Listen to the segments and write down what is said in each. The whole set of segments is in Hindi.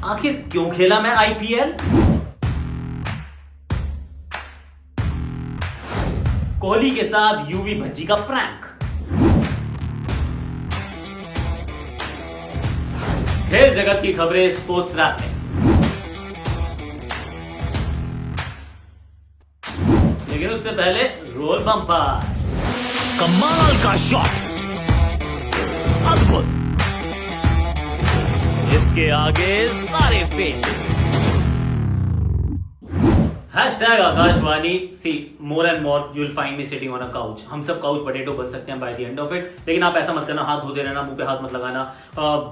आखिर क्यों खेला मैं आईपीएल? कोहली के साथ यूवी भज्जी का प्रैंक, खेल जगत की खबरें स्पोर्ट्स रैप में। लेकिन उससे पहले रोल बम्पर। कमाल का शॉट, अद्भुत, इसके आगे सारे fail. Hashtag Aakashvani. See more and more you will find me sitting on a couch. हम सब काउच पोटैटो बन सकते हैं by the end of it, लेकिन आप ऐसा मत करना, हाथ धोते रहना, मुंह पे हाथ मत लगाना,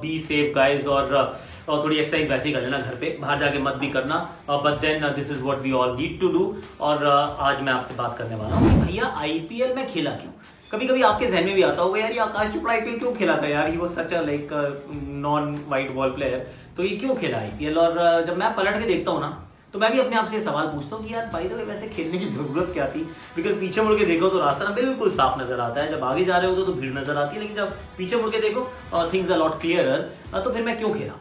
बी सेफ गाइज, और थोड़ी एक्सरसाइज वैसे ही कर लेना घर पे, बाहर जाके मत भी करना। But then this is what we all need to do. और आज मैं आपसे बात करने वाला हूँ भैया आईपीएल में खेला क्यों। कभी कभी आपके जहन में भी आता होगा यार ये आकाश चोपड़ा आईपीएल क्यों खेला था यार, he was such a like non white ball player, तो ये क्यों खेला आईपीएल। और जब मैं पलट के देखता हूँ ना, तो मैं भी अपने आप से सवाल पूछता हूँ कि यार बाय द वे वैसे खेलने की जरूरत क्या थी। बिकॉज पीछे मुड़ के देखो तो रास्ता ना बिल्कुल साफ नजर आता है, जब आगे जा रहे हो तो भीड़ नजर आती है, लेकिन जब पीछे मुड़ के देखो थिंग्स आर लॉट क्लियरर। तो फिर मैं क्यों खेला।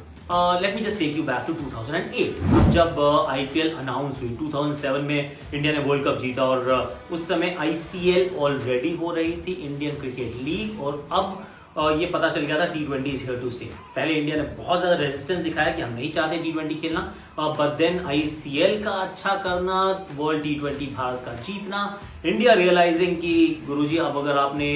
Let me just take you back to 2008, जब आईपीएल अनाउंस हुई। 2007 में इंडिया ने वर्ल्ड कप जीता, और उस समय आईसीएल ऑलरेडी हो रही थी, इंडियन क्रिकेट लीग, और अब ये पता चल गया था T20 is here to stay. पहले इंडिया ने बहुत ज्यादा रेजिस्टेंस दिखाया कि हम नहीं चाहते T20 खेलना, बट देन आईसीएल का अच्छा करना, वर्ल्ड T20 भारत का जीतना, इंडिया रियलाइजिंग कि गुरुजी अब अगर आपने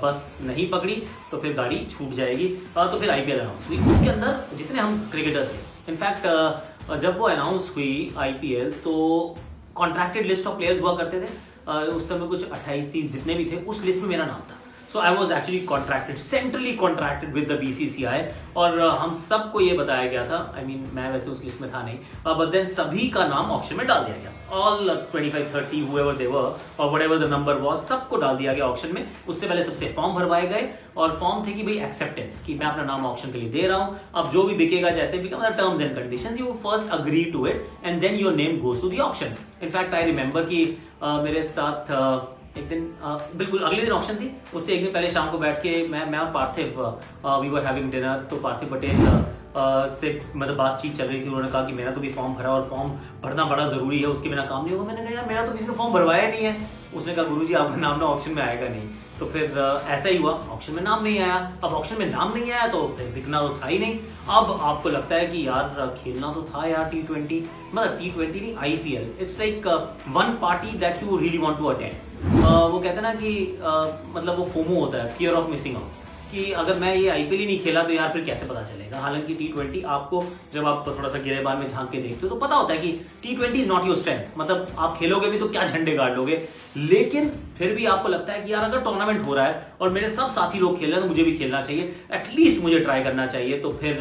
बस नहीं पकड़ी तो फिर गाड़ी छूट जाएगी। तो फिर आईपीएल अनाउंस हुई। उसके अंदर जितने हम क्रिकेटर्स थे, इनफैक्ट जब वो अनाउंस हुई आईपीएल, तो कॉन्ट्रैक्टेड लिस्ट ऑफ प्लेयर्स हुआ करते थे। उस समय कुछ 28-30 जितने भी थे, उस लिस्ट में मेरा नाम था। So I was actually contracted, centrally contracted with the BCCI, और हम सबको ये बताया गया था, I mean मैं वैसे उस लिस्ट में था नहीं, but then सभी का नाम ऑक्शन में डाल दिया गया, all 25-30 whoever they were or whatever the number was, सबको डाल दिया गया ऑक्शन में। उससे पहले सबसे फॉर्म भरवाए गए, और फॉर्म थे कि भाई एक्सेप्टेंस, कि मैं अपना नाम ऑक्शन के लिए दे रहा हूँ, अब जो भी बिकेगा जैसे बिका, मतलब terms and conditions, you first agree to it and then your name goes to the auction. In fact I remember कि मेरे साथ एक दिन बिल्कुल अगले दिन ऑक्शन थी, उससे एक दिन पहले शाम को बैठ के मैं और पार्थिव वी वर हैविंग डिनर, तो पार्थिव पटेल से मतलब बातचीत चल रही थी। उन्होंने कहा कि मैंने तो भी फॉर्म भरा और फॉर्म भरना बड़ा जरूरी है, उसके बिना काम नहीं होगा। मैंने कहा यार मेरा तो किसी ने फॉर्म भरवाया नहीं है। उसने कहा गुरुजी आपका नाम ना ऑक्शन में आएगा नहीं। तो फिर ऐसा ही हुआ, ऑक्शन में नाम नहीं आया। अब ऑक्शन में नाम नहीं आया तो फिर बिकना तो था ही नहीं। अब आपको लगता है कि यार खेलना तो था यार T20, मतलब T20 नहीं, IPL. It's like one party that you really want to attend. वो कहते हैं ना कि मतलब वो फोमो होता है, फियर ऑफ मिसिंग आउट, कि अगर मैं ये आईपीएल ही नहीं खेला तो यार फिर कैसे पता चलेगा। हालांकि T20 आपको जब आप थोड़ा सा गिरेबान में झांक के देखते हो तो पता होता है कि T20 is not your strength, मतलब आप खेलोगे भी तो क्या झंडे गाड़ लोगे। लेकिन फिर भी आपको लगता है कि यार अगर टूर्नामेंट हो रहा है और मेरे सब साथी लोग खेल रहे हैं तो मुझे भी खेलना चाहिए, एटलीस्ट मुझे ट्राई करना चाहिए। तो फिर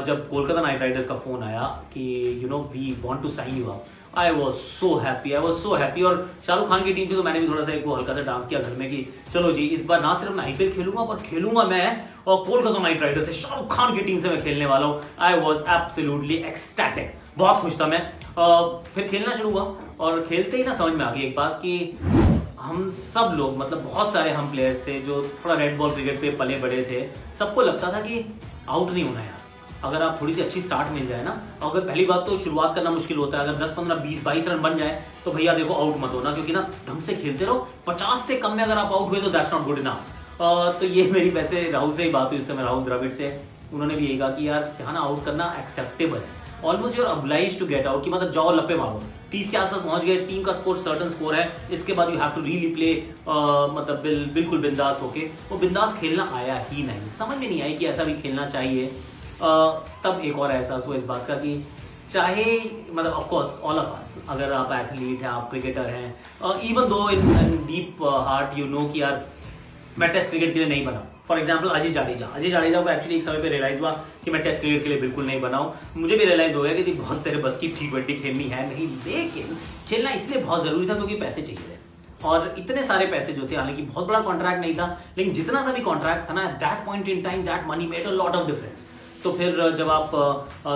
जब कोलकाता नाइट राइडर्स का फोन आया कि you know we want to sign you up, I was so happy. और शाहरुख खान की टीम थी तो मैंने भी थोड़ा सा एक वो हल्का सा डांस किया घर में कि चलो जी इस बार ना सिर्फ मैं आईपीएल खेलूंगा पर खेलूंगा मैं और कोलकाता नाइट राइडर्स से, शाहरुख खान की टीम से मैं खेलने वाला हूँ। आई वॉज एब्सोल्युटली एक्सटैटिक, बहुत खुश था मैं। फिर खेलना शुरू हुआ, और खेलते ही ना समझ में आ गई एक बात कि हम सब लोग, मतलब बहुत सारे हम प्लेयर्स थे जो थोड़ा रेड बॉल क्रिकेट पे पले बड़े थे, सबको लगता था कि आउट नहीं होना यार। अगर आप थोड़ी सी अच्छी स्टार्ट मिल जाए ना, अगर पहली बात तो शुरुआत करना मुश्किल होता है, अगर 10, 15, 20, 22 रन बन जाए तो भैया देखो आउट मत होना, क्योंकि ना ढंग से खेलते रहो। 50 से कम में अगर आप आउट हुए तो दैट्स नॉट गुड इनफ। तो ये मेरी वैसे राहुल से ही बात हुई इस समय, राहुल द्रविड़ से। उन्होंने भी यही कहा कि यार यहाँ ना आउट करना एक्सेप्टेबल है, almost you're obliged to get out, कि मतलब जाओ लप्पे मारो, 30 के आसपास पहुंच गए, टीम का स्कोर सर्टेन स्कोर है, इसके बाद you have to really play मतलब बिल्कुल बिंदास होके। वो बिंदास खेलना आया ही नहीं, समझ में नहीं आई कि ऐसा भी खेलना चाहिए। तब एक और एहसास हुआ इस बात का कि चाहे मतलब of course all of us, अगर आप एथलीट हैं, आप क्रिकेटर हैं, even though in deep heart you know कि यार मैं टेस्ट क्रिकेट के लिए नहीं बना। फॉर एग्जाम्पल अजय जाडेजा को एक्चुअली एक समय पे रियलाइज हुआ कि मैं टेस्ट क्रिकेट के लिए बिल्कुल नहीं बना हूँ। मुझे भी रियलाइज हो गया कि बहुत तेरे बस की T20 खेलनी है नहीं, लेकिन खेलना इसलिए बहुत जरूरी था क्योंकि पैसे चाहिए थे, और इतने सारे पैसे जो थे, हालांकि बहुत बड़ा कॉन्ट्रैक्ट नहीं था, लेकिन जितना सा भी कॉन्ट्रैक्ट था ना, that point in time that money made a lot of difference. तो फिर जब आप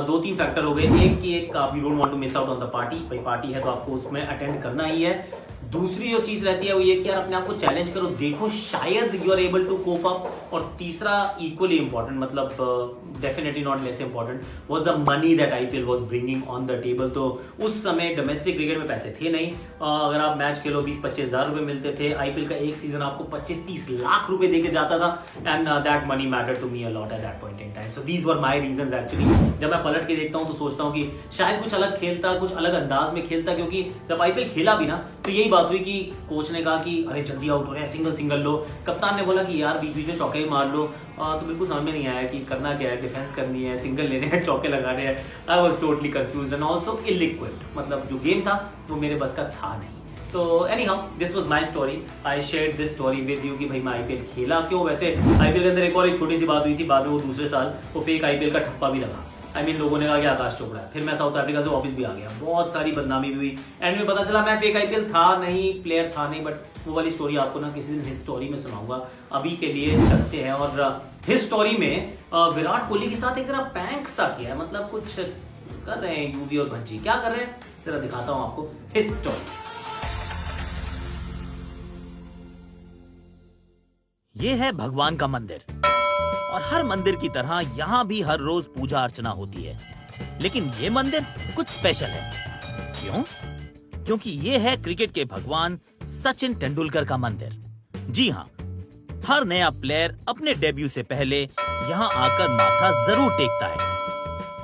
2-3 फैक्टर हो गए, एक कि एक आप you don't want to miss out on the party, भाई पार्टी है तो आपको उसमें अटेंड करना ही है। दूसरी जो चीज रहती है वो ये कि यार अपने आप को चैलेंज करो, देखो शायद you are able to cope up. और तीसरा इक्वली इंपॉर्टेंट, मतलब definitely not less important was the money that IPL was bringing on the table. तो उस समय डोमेस्टिक क्रिकेट में पैसे थे नहीं। अगर आप मैच खेलो 20-25 हज़ार रुपए मिलते थे। आईपीएल का एक सीजन आपको 25-30 लाख रुपए देके जाता था and that money matter to me a lot at that point in time. So these were my reasons actually. जब मैं पलट के देखता हूं तो सोचता हूं कि शायद कुछ अलग खेलता, कुछ अलग अंदाज में खेलता, क्योंकि जब आईपीएल खेला भी ना तो यही बात हुई कि कोच ने कहा कि अरे जल्दी आउट हो रहे हैं, सिंगल सिंगल लो। कप्तान ने बोला कि यार बीच बीच में चौके ही मार लो। तो बिल्कुल समझ में नहीं आया कि करना क्या है, डिफेंस करनी है, सिंगल लेने हैं, चौके लगाने हैं। I was totally confuse and also illiquid. मतलब जो गेम था वो मेरे बस का था नहीं। तो any how this was my story. I share this story with you कि भाई मैं आईपीएल खेला क्यों। वैसे आईपीएल के अंदर एक और एक छोटी सी बात हुई थी, बाद में वो दूसरे साल वो फेक आईपीएल का ठप्पा भी लगा। लोगों ने कहा कि आकाश चोपड़ा है। फिर मैं साउथ अफ्रीका से वापस भी आ गया, बहुत सारी बदनामी भी हुई। एंड में पता चला मैं फेक आईपीएल था नहीं, प्लेयर था नहीं। बट वो वाली स्टोरी आपको ना किसी दिन हिस स्टोरी में सुनाऊंगा। अभी के लिए चलते हैं और हिस स्टोरी में विराट कोहली के साथ एक जरा पैंक सा किया है। मतलब कुछ कर रहे हैं यूवी और भज्जी, क्या कर रहे हैं जरा दिखाता हूं आपको हिस स्टोरी। ये है भगवान का मंदिर और हर मंदिर की तरह यहाँ भी हर रोज पूजा अर्चना होती है। लेकिन ये मंदिर कुछ स्पेशल है। क्यों? क्योंकि ये है क्रिकेट के भगवान सचिन तेंदुलकर का मंदिर। जी हाँ, हर नया प्लेयर अपने डेब्यू से पहले यहाँ आकर माथा जरूर टेकता है,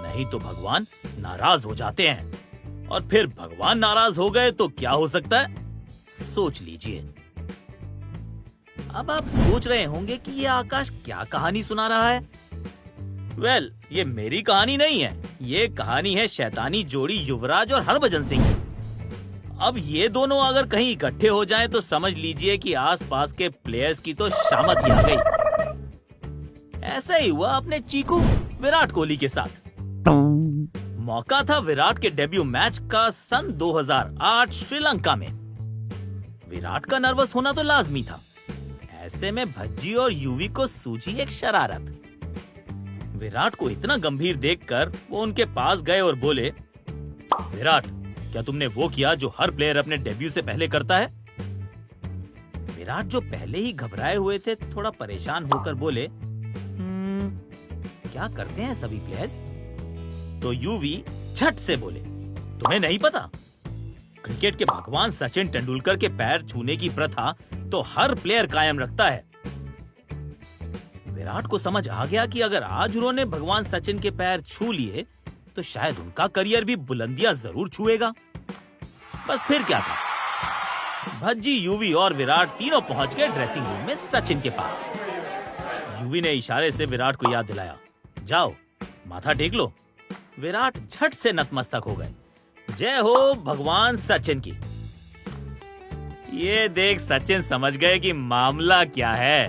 नहीं तो भगवान नाराज हो जाते हैं। और फिर भगवान नाराज हो गए तो क्या हो सकता है, सोच लीजिए। अब आप सोच रहे होंगे कि ये आकाश क्या कहानी सुना रहा है। वेल, ये मेरी कहानी नहीं है, ये कहानी है शैतानी जोड़ी युवराज और हरभजन सिंह की। अब ये दोनों अगर कहीं इकट्ठे हो जाएं तो समझ लीजिए कि आसपास के प्लेयर्स की तो शामत ही आ गई। ऐसा ही हुआ अपने चीकू विराट कोहली के साथ। मौका था विराट के डेब्यू मैच का सन 2008 श्रीलंका में। विराट का नर्वस होना तो लाजमी था। ऐसे में भज्जी और यूवी को सूझी एक शरारत। विराट को इतना गंभीर देखकर वो उनके पास गए और बोले, विराट, क्या तुमने वो किया जो हर प्लेयर अपने डेब्यू से पहले करता है? विराट जो पहले ही घबराए हुए थे थोड़ा परेशान होकर बोले, क्या करते हैं सभी प्लेयर्स? तो यूवी झट से बोले, तुम्हें नहीं पता? क्रिकेट के भगवान सचिन तेंदुलकर के पैर छूने की प्रथा तो हर प्लेयर कायम रखता है। विराट को समझ आ गया कि अगर आज उन्होंने भगवान सचिन के पैर छू लिए तो शायद उनका करियर भी बुलंदियां जरूर छुएगा। बस फिर क्या था, भज्जी, यूवी और विराट तीनों पहुंच गए ड्रेसिंग रूम में सचिन के पास। यूवी ने इशारे से विराट को याद दिलाया, जाओ माथा टेक लो। विराट झट से नतमस्तक हो गए। जय हो भगवान सचिन की। ये देख सचिन समझ गए कि मामला क्या है।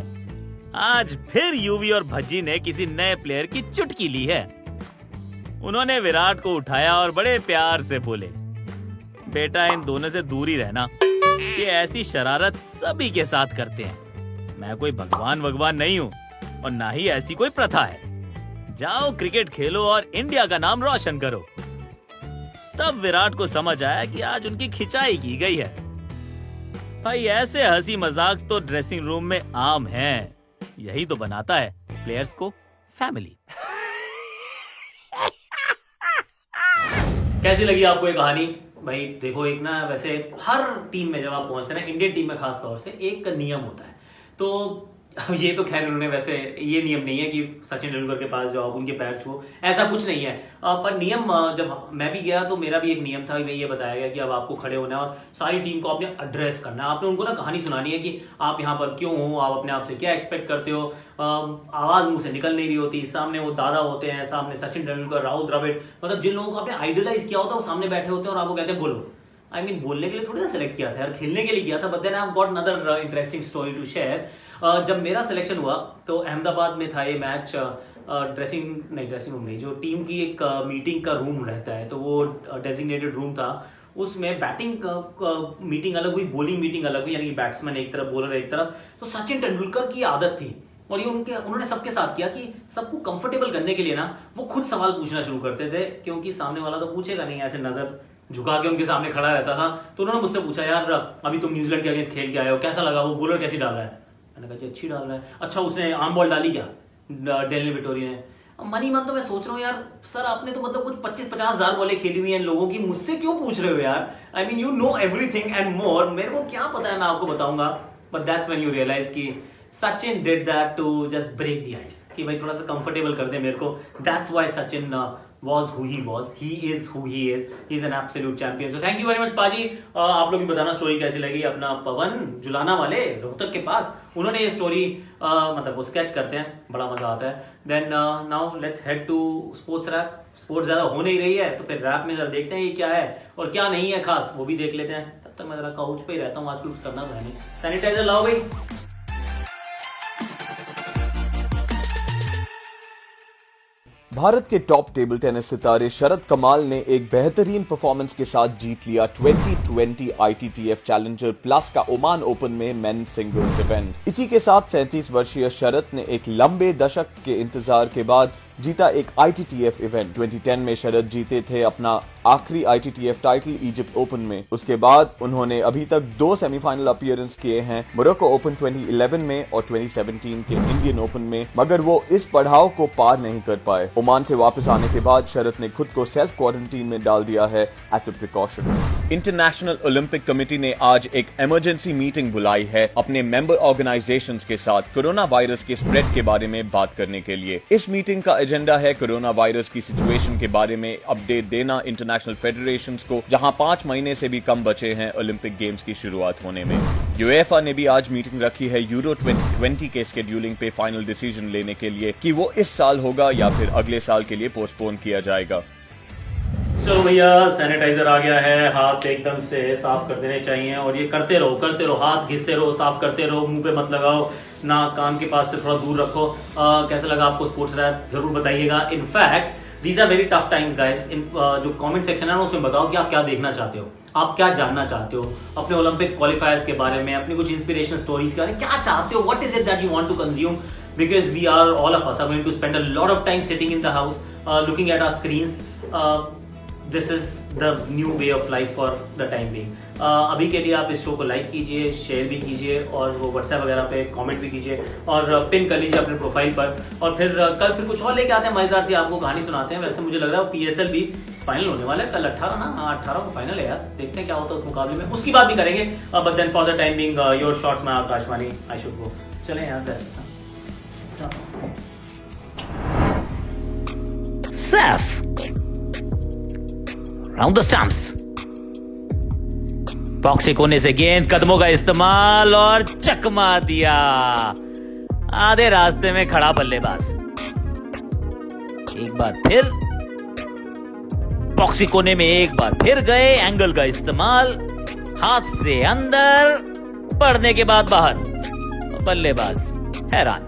आज फिर यूवी और भज्जी ने किसी नए प्लेयर की चुटकी ली है। उन्होंने विराट को उठाया और बड़े प्यार से बोले, बेटा इन दोनों से दूर ही रहना, ये ऐसी शरारत सभी के साथ करते हैं। मैं कोई भगवान नहीं हूँ और ना ही ऐसी कोई प्रथा है। जाओ क्रिकेट खेलो और इंडिया का नाम रोशन करो। तब विराट को समझ आया कि आज उनकी खिंचाई की गई है। भाई ऐसे हंसी मजाक तो ड्रेसिंग रूम में आम है, यही तो बनाता है प्लेयर्स को फैमिली। कैसी लगी आपको ये कहानी? भाई देखो, एक ना वैसे हर टीम में जब आप पहुंचते हैं ना, इंडियन टीम में खास तौर से एक नियम होता है। तो ये तो खैर उन्होंने वैसे ये नियम नहीं है कि सचिन तेंदुलकर के पास जाओ उनके पैर छुओ, ऐसा कुछ नहीं है। पर नियम, जब मैं भी गया तो मेरा भी एक नियम था। ये बताया गया कि अब आपको खड़े होना है और सारी टीम को आपने एड्रेस करना है। आपने उनको ना कहानी सुनानी है कि आप यहाँ पर क्यों हो, आप अपने आप से क्या एक्सपेक्ट करते हो। आवाज मुंह से निकल नहीं रही होती। सामने वो दादा होते हैं, सामने सचिन तेंदुलकर, राहुल द्रविड़, मतलब जिन लोगों को आपने आइडलाइज किया होता है वो सामने बैठे होते हैं और आपको कहते हैं बोलो। बोलने के लिए थोड़ी सा सेलेक्ट किया था यार, खेलने के लिए किया था। But then I have got another interesting story to share. जब मेरा सिलेक्शन हुआ तो अहमदाबाद में था ये मैच। ड्रेसिंग रूम नहीं, जो टीम की एक मीटिंग का रूम रहता है, तो वो डेजिग्नेटेड रूम था। उसमें बैटिंग मीटिंग अलग हुई, बॉलिंग मीटिंग अलग हुई, यानी कि बैट्समैन एक तरफ, बॉलर एक तरफ। तो सचिन तेंदुलकर की आदत थी और ये उन्होंने सबके साथ किया कि सबको कंफर्टेबल करने के लिए ना वो खुद सवाल पूछना शुरू करते थे, क्योंकि सामने वाला तो पूछेगा नहीं, ऐसे नजर झुका के उनके सामने खड़ा रहता था। तो उन्होंने मुझसे पूछा, यार अभी तुम न्यूजीलैंड के अगेंस्ट खेल के आए हो, कैसा लगा, वो बॉलर कैसी डाल रहा है? मैंने कहा अच्छी डाल रहा है। अच्छा उसने आर्म बॉल डाली क्या डेनियल विटोरी ने? मनी मन तो मैं सोच रहा हूँ यार सर, आपने तो मतलब कुछ 25-50 हजार बॉलें खेली हुई हैं लोगों की, मुझसे क्यों पूछ रहे हो यार? I mean you know everything and more, मेरे को क्या पता है, मैं आपको बताऊंगा। But that's when you realise कि Sachin did that to just break the ice, कि भाई थोड़ा सा कंफर्टेबल कर दे मेरे को। That's why Sachin was who he was, he is who he is, he is an absolute champion. So thank you very much पाजी। आप लोग भी बताना स्टोरी कैसी लगी। अपना पवन जुलाना वाले रोहतक के पास, उन्होंने ये स्टोरी मतलब वो स्केच करते हैं, बड़ा मजा आता है। Then now let's head to sports wrap. Sports ज्यादा हो नहीं रही है तो फिर रैप में जरा देखते हैं ये क्या है और क्या नहीं है खास, वो भी देख लेते हैं। तब तक मैं जरा काउच पे ही रहता हूँ, आजकल कुछ करना तो है नहीं। सैनिटाइजर लाओ भाई। भारत के टॉप टेबल टेनिस सितारे शरद कमाल ने एक बेहतरीन परफॉर्मेंस के साथ जीत लिया 2020 ITTF चैलेंजर प्लस का ओमान ओपन में मेन सिंगल्स इवेंट। इसी के साथ 37 वर्षीय शरद ने एक लंबे दशक के इंतजार के बाद जीता एक ITTF इवेंट। 2010 में शरद जीते थे अपना आखिरी ITTF टाइटल इजिप्ट ओपन में। उसके बाद उन्होंने अभी तक 2 सेमीफाइनल अपीयरेंस किए हैं, मोरक्को ओपन 2011 में और 2017 के इंडियन ओपन में, मगर वो इस पड़ाव को पार नहीं कर पाए। ओमान से वापस आने के बाद शरद ने खुद को सेल्फ क्वारंटीन में डाल दिया है as a precaution. International Olympic Committee ने आज एक इमरजेंसी मीटिंग बुलाई है अपने मेंबर ऑर्गेनाइजेशंस के साथ कोरोना वायरस के स्प्रेड के बारे में बात करने के लिए। इस मीटिंग का एजेंडा है कोरोना वायरस की सिचुएशन के बारे में अपडेट देना इंटरनेशनल फेडरेशंस को, जहां 5 महीने से भी कम बचे हैं ओलंपिक गेम्स की शुरुआत होने में। यूएफए ने भी आज मीटिंग रखी है यूरो 2020 के स्केड्यूलिंग पे फाइनल डिसीजन लेने के लिए कि वो इस साल होगा या फिर अगले साल के लिए पोस्टपोन किया जाएगा। चलो भैया, सैनिटाइजर आ गया है, हाथ एकदम से साफ कर देने चाहिए और ये करते रहो, हाथ घिसते रहो, साफ करते रहो, मुंह पे मत लगाओ, ना कान के पास से थोड़ा दूर रखो। कैसा लगा आपको स्पोर्ट्स रैप जरूर बताइएगा। In fact these are very tough times guys. जो कमेंट सेक्शन है ना उसमें बताओ कि आप क्या देखना चाहते हो, आप क्या जानना चाहते हो अपने ओलंपिक क्वालिफायर्स के बारे में, अपनी कुछ इंस्पिरेशनल स्टोरीज के बारे में, क्या चाहते हो, what is it that you want to consume, because we are all of us are going to spend a lot of time sitting in the house looking at our screens. This is the new way of life for the time being. अभी के लिए आप इस शो को लाइक कीजिए, शेयर भी कीजिए और वो व्हाट्सएप वगैरह पे कमेंट भी कीजिए और पिन कर लीजिए अपने प्रोफाइल पर। और फिर कल फिर कुछ और लेके आते हैं मजेदार सी, आपको कहानी सुनाते हैं। वैसे मुझे लग रहा है PSL भी फाइनल होने वाला है कल 18 ना, 18 को फाइनल है यार, देखते हैं क्या होता है उस मुकाबले में, उसकी बात भी करेंगे। But then for the time being your shots my Aakashvani, I should go. चलें यार best. Saf round the stumps, box के कोने से गेंद, कदमों का इस्तेमाल और चकमा दिया। आधे रास्ते में खड़ा बल्लेबाज एक बार फिर बॉक्स के कोने में एक बार फिर गए, एंगल का इस्तेमाल, हाथ से अंदर, पड़ने के बाद बाहर, बल्लेबाज हैरान।